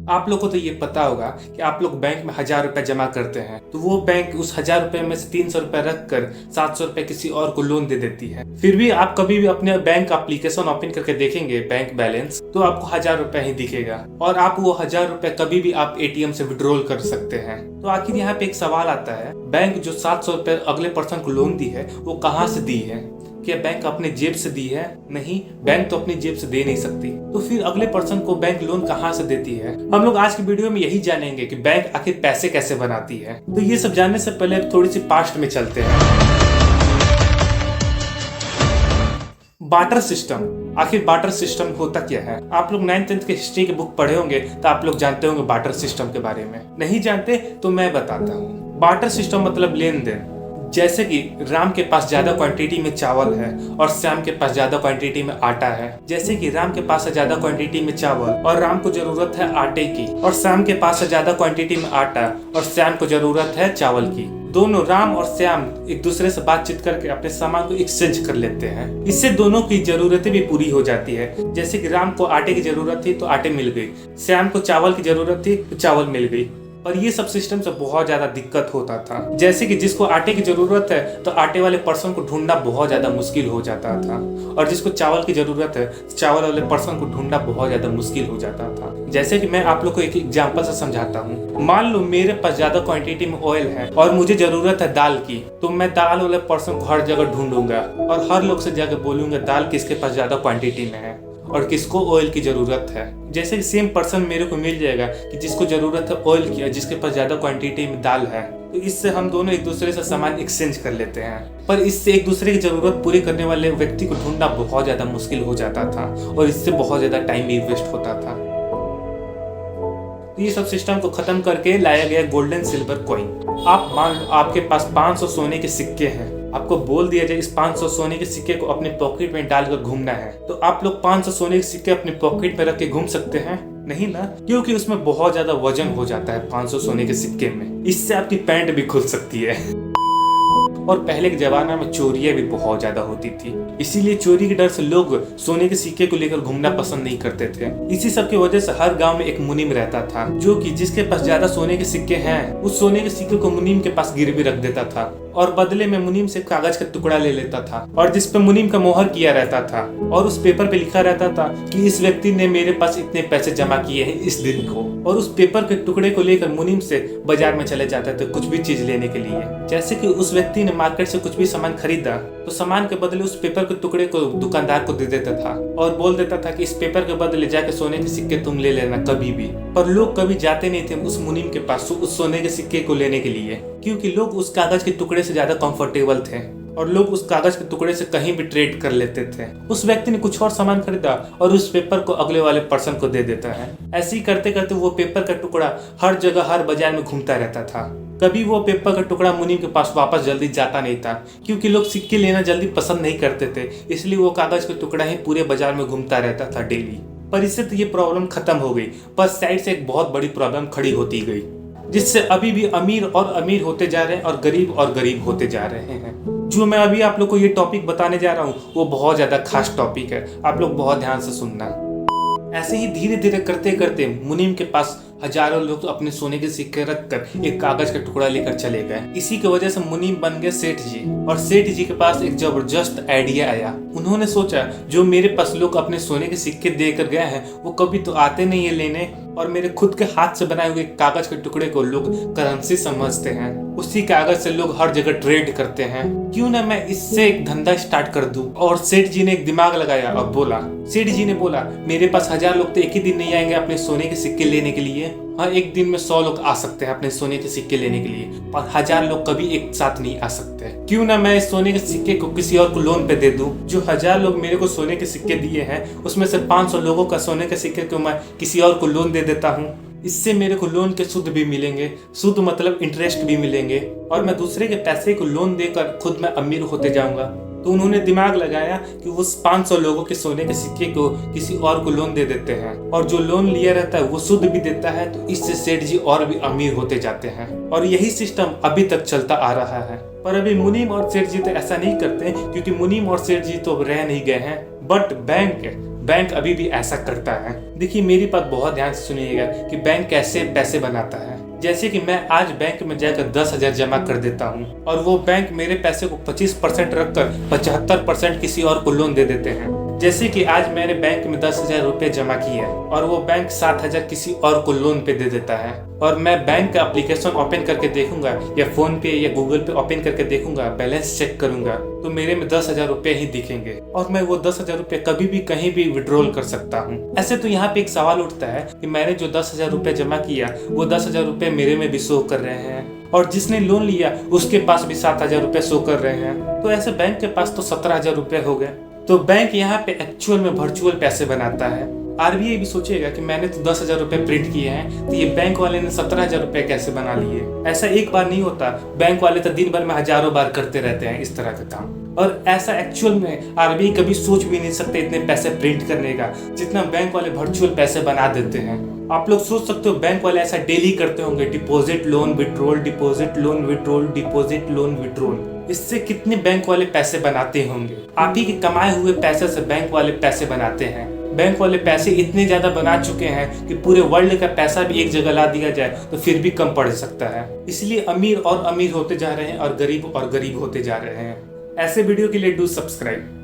आप लोग को तो ये पता होगा कि आप लोग बैंक में 1000 रुपए जमा करते हैं तो वो बैंक उस 1000 रुपए में से 300 रुपए रख कर 700 रुपए किसी और को लोन दे देती है। फिर भी आप कभी भी अपने बैंक एप्लीकेशन ओपन करके देखेंगे बैंक बैलेंस तो आपको 1000 रुपए ही दिखेगा और आप वो 1000 रुपए कभी भी आप एटीएम से विड्रॉल कर सकते हैं। तो आखिर यहाँ पे एक सवाल आता है, बैंक जो 700 रुपए अगले पर्सन को लोन दी है वो कहाँ से दी है? क्या बैंक अपने जेब से दी है? नहीं, बैंक तो अपनी जेब से दे नहीं सकती। तो फिर अगले पर्सन को बैंक लोन कहाँ से देती है? हम लोग आज की वीडियो में यही जानेंगे कि बैंक आखिर पैसे कैसे बनाती है। तो ये सब जानने से पहले थोड़ी सी पास्ट में चलते हैं। बार्टर सिस्टम, आखिर बार्टर सिस्टम होता क्या है? आप लोग 9th-10th के हिस्ट्री की बुक पढ़े होंगे तो आप लोग जानते होंगे बार्टर सिस्टम के बारे में। नहीं जानते तो मैं बताता हूँ। बार्टर सिस्टम मतलब लेन देन। जैसे कि राम के पास ज्यादा क्वांटिटी में चावल है और श्याम के पास ज्यादा क्वांटिटी में आटा है। जैसे कि राम के पास है ज्यादा क्वांटिटी में चावल और राम को जरूरत है आटे की, और श्याम के पास है ज्यादा क्वांटिटी में आटा और श्याम को जरूरत है चावल की। दोनों राम और श्याम एक दूसरे से बातचीत करके अपने सामान को एक्सचेंज कर लेते हैं। इससे दोनों की जरूरतें भी पूरी हो जाती है। जैसे कि राम को आटे की जरूरत थी तो आटे मिल गई, श्याम को चावल की जरूरत थी तो चावल मिल गई। पर ये सब सिस्टम से बहुत ज्यादा दिक्कत होता था। जैसे कि जिसको आटे की जरूरत है तो आटे वाले पर्सन को ढूंढना बहुत ज्यादा मुश्किल हो जाता था, और जिसको चावल की जरूरत है चावल वाले पर्सन को ढूंढना बहुत ज्यादा मुश्किल हो जाता था। जैसे कि मैं आप लोग को एक एग्जांपल से समझाता हूँ। मान लो मेरे पास ज्यादा क्वांटिटी में ऑयल है और मुझे जरूरत है दाल की, तो मैं दाल वाले पर्सन को हर जगह ढूंढूंगा और हर लोग से जाकर बोलूंगा दाल किसके पास ज्यादा क्वांटिटी में है और किसको ऑयल की जरूरत है। जैसे कि सेम पर्सन मेरे को मिल जाएगा कि जिसको जरूरत है ऑयल की और जिसके पास ज्यादा क्वांटिटी में दाल है। तो इससे हम दोनों एक दूसरे से सामान एक्सचेंज कर लेते हैं। पर इससे एक दूसरे की जरूरत पूरी करने वाले व्यक्ति को ढूंढना बहुत ज्यादा मुश्किल हो जाता था और इससे बहुत ज्यादा टाइम भी वेस्ट होता था। तो ये सब सिस्टम को खत्म करके लाया गया गोल्डन सिल्वर कॉइन। आप मान लो आपके पास 500 सोने के सिक्के हैं। आपको बोल दिया जाए इस 500 सोने के सिक्के को अपने पॉकेट में डालकर घूमना है, तो आप लोग 500 सोने के सिक्के अपने पॉकेट में रख के घूम सकते हैं? नहीं ना, क्योंकि उसमें बहुत ज्यादा वजन हो जाता है 500 सोने के सिक्के में। इससे आपकी पैंट भी खुल सकती है। और पहले के जमाना में चोरियां भी बहुत ज्यादा होती थी, इसीलिए चोरी के डर से लोग सोने के सिक्के को लेकर घूमना पसंद नहीं करते थे। इसी सब की वजह से हर गांव में एक मुनीम रहता था जो कि जिसके पास ज्यादा सोने के सिक्के हैं उस सोने के सिक्के को मुनीम के पास गिरवी रख देता था और बदले में मुनीम से कागज का टुकड़ा ले लेता था और जिस पे मुनीम का मोहर किया रहता था और उस पेपर पे लिखा रहता था कि इस व्यक्ति ने मेरे पास इतने पैसे जमा किए हैं इस दिन को। और उस पेपर के टुकड़े को लेकर मुनीम से बाजार में चले जाते थे कुछ भी चीज लेने के लिए। जैसे कि उस व्यक्ति ने मार्केट से कुछ भी सामान खरीदा तो सामान के बदले उस पेपर के टुकड़े को दुकानदार को दे देता था और बोल देता था कि इस पेपर के बदले जाके सोने के सिक्के तुम ले लेना कभी भी। पर लोग कभी जाते नहीं थे उस मुनीम के पास उस सोने के सिक्के को लेने के लिए, क्योंकि लोग उस कागज के टुकड़े से ज्यादा कंफर्टेबल थे और लोग उस कागज के टुकड़े से कहीं भी ट्रेड कर लेते थे। उस व्यक्ति ने कुछ और सामान खरीदा और उस पेपर को अगले वाले पर्सन को दे देता है। ऐसे ही करते करते वो पेपर का टुकड़ा हर जगह हर बाजार में घूमता रहता था। कभी वो पेपर का टुकड़ा मुनीम के पास वापस जल्दी जाता नहीं था, क्योंकि लोग सिक्के लेना जल्दी पसंद नहीं करते थे, इसलिए वो कागज का टुकड़ा ही पूरे बाजार में घूमता रहता था डेली। पर इससे तो ये प्रॉब्लम खत्म हो गई, पर साइड से एक बहुत बड़ी प्रॉब्लम खड़ी होती गई, जिससे अभी भी अमीर और अमीर होते जा रहे हैं और गरीब होते जा रहे हैं। जो मैं अभी आप लोग को ये टॉपिक बताने जा रहा हूँ वो बहुत ज्यादा खास टॉपिक है, आप लोग बहुत ध्यान से सुनना। ऐसे ही धीरे धीरे करते करते मुनीम के पास हजारों लोग तो अपने सोने के सिक्के रखकर एक कागज का टुकड़ा लेकर चले गए। इसी की वजह से मुनीम बन गए सेठ जी, और सेठ जी के पास एक जबरदस्त आइडिया आया। उन्होंने सोचा जो मेरे पास लोग अपने सोने के सिक्के देकर गए हैं वो कभी तो आते नहीं है लेने, और मेरे खुद के हाथ से बनाए हुए कागज के टुकड़े को लोग करेंसी समझते हैं, उसी कागज से लोग हर जगह ट्रेड करते हैं, क्यों ना मैं इससे एक धंधा स्टार्ट कर दूं। और सेठ जी ने एक दिमाग लगाया और बोला, सेठ जी ने बोला मेरे पास 1000 लोग तो एक ही दिन नहीं आएंगे अपने सोने के सिक्के लेने के लिए। हाँ, एक दिन में 100 लोग आ सकते हैं अपने सोने के सिक्के लेने के लिए, पर 1000 लोग कभी एक साथ नहीं आ सकते। क्यों ना मैं इस सोने के सिक्के को किसी और को लोन पे दे दूं। जो 1000 लोग मेरे को सोने के सिक्के दिए हैं उसमें से 500 लोगों का सोने के सिक्के को मैं किसी और को लोन दे देता हूँ। इससे मेरे को लोन के सूद भी मिलेंगे, सूद मतलब इंटरेस्ट भी मिलेंगे, और मैं दूसरे के पैसे को लोन देकर खुद मैं अमीर होते जाऊंगा। तो उन्होंने दिमाग लगाया कि उस 500 लोगों के सोने के सिक्के को किसी और को लोन दे देते हैं, और जो लोन लिया रहता है वो सूद भी देता है, तो इससे सेठ जी और भी अमीर होते जाते हैं। और यही सिस्टम अभी तक चलता आ रहा है। पर अभी मुनीम और सेठ जी तो ऐसा नहीं करते, क्योंकि मुनीम और सेठ जी तो रह नहीं गए हैं, बट बैंक अभी भी ऐसा करता है। देखिए मेरी बात बहुत ध्यान से सुनिएगा कि बैंक कैसे पैसे बनाता है। जैसे कि मैं आज बैंक में जाकर 10,000 जमा कर देता हूँ और वो बैंक मेरे पैसे को 25% रखकर 75% किसी और को लोन दे देते हैं। जैसे कि आज मैंने बैंक में 10,000 रुपये जमा किए और वो बैंक 7,000 किसी और को लोन पे दे देता है और मैं बैंक का एप्लीकेशन ओपन करके देखूंगा या फोन पे या गूगल पे ओपन करके देखूंगा, बैलेंस चेक करूंगा तो मेरे में 10,000 रुपये ही दिखेंगे और मैं वो 10,000 रुपये कभी भी कहीं भी विड्रॉल कर सकता हूँ। ऐसे तो यहाँ पे एक सवाल उठता है कि मैंने जो 10,000 रुपये जमा किया वो 10,000 रुपये मेरे में भी शो कर रहे हैं और जिसने लोन लिया उसके पास भी 7,000 रुपये शो कर रहे हैं, तो ऐसे बैंक के पास तो 17,000 रुपये हो गए। तो बैंक यहाँ पे एक्चुअल में वर्चुअल पैसे बनाता है। आरबीआई भी सोचेगा कि मैंने तो 10,000 रुपये प्रिंट किए हैं, तो ये बैंक वाले ने 17,000 रुपये कैसे बना लिए। ऐसा एक बार नहीं होता, बैंक वाले तो दिन भर में हजारों बार करते रहते हैं इस तरह का काम। और ऐसा एक्चुअल में आरबीआई कभी सोच भी नहीं सकते इतने पैसे प्रिंट करने का जितना बैंक वाले वर्चुअल पैसे बना देते हैं। आप लोग सोच सकते हो बैंक वाले ऐसा डेली करते होंगे, deposit loan withdrawal, deposit loan withdrawal, deposit loan withdrawal. इससे कितने बैंक वाले पैसे बनाते होंगे। आप ही के कमाए हुए पैसे से बैंक वाले पैसे बनाते हैं। बैंक वाले पैसे इतने ज्यादा बना चुके हैं कि पूरे वर्ल्ड का पैसा भी एक जगह ला दिया जाए तो फिर भी कम पड़ सकता है। इसलिए अमीर और अमीर होते जा रहे हैं और गरीब होते जा रहे हैं। ऐसे वीडियो के लिए डू सब्सक्राइब।